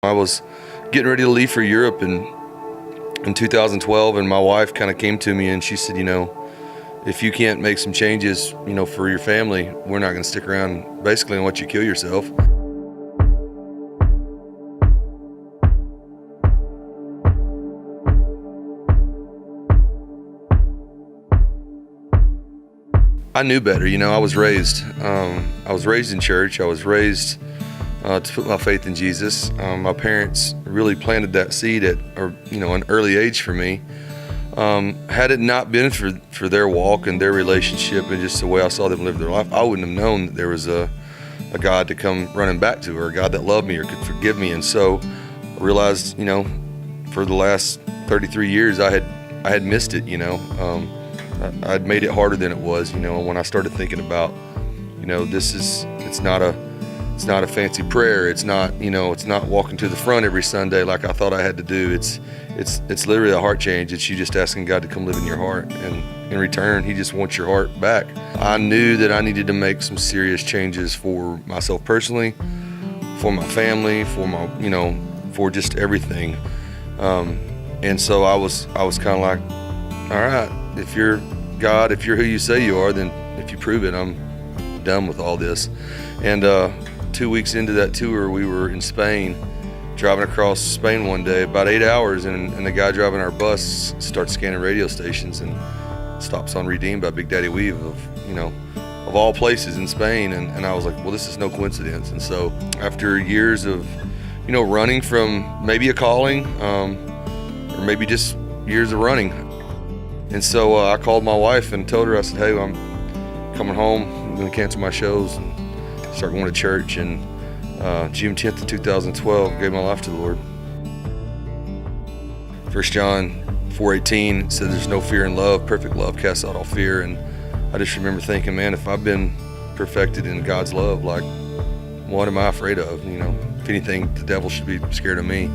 I was getting ready to leave for Europe in 2012, and my wife kind of came to me and she said, if you can't make some changes, for your family, we're not going to stick around, basically, and let you kill yourself. I knew better. I was raised in church. I was raised to put my faith in Jesus. My parents really planted that seed at an early age for me. Had it not been for their walk and their relationship and just the way I saw them live their life, I wouldn't have known that there was a God to come running back to, or a God that loved me or could forgive me. And so I realized, for the last 33 years, I had missed it. I'd made it harder than it was. When I started thinking about, it's not a fancy prayer. It's not walking to the front every Sunday like I thought I had to do. It's literally a heart change. It's you just asking God to come live in your heart, and in return, He just wants your heart back. I knew that I needed to make some serious changes for myself personally, for my family, for just everything. And so I was kind of like, all right, if you're God, if you're who you say you are, then if you prove it, I'm done with all this. And 2 weeks into that tour, we were in Spain, driving across Spain one day, about 8 hours, and the guy driving our bus starts scanning radio stations and stops on Redeemed by Big Daddy Weave of all places in Spain. And I was like, well, this is no coincidence. And so after years of, running from maybe a calling, or maybe just years of running. And so I called my wife and told her, I said, hey, I'm coming home. I'm going to cancel my shows and start going to church. And June 10th of 2012, gave my life to the Lord. 1 John 4:18 said there's no fear in love. Perfect love casts out all fear. And I just remember thinking, man, if I've been perfected in God's love, like, what am I afraid of? If anything, the devil should be scared of me.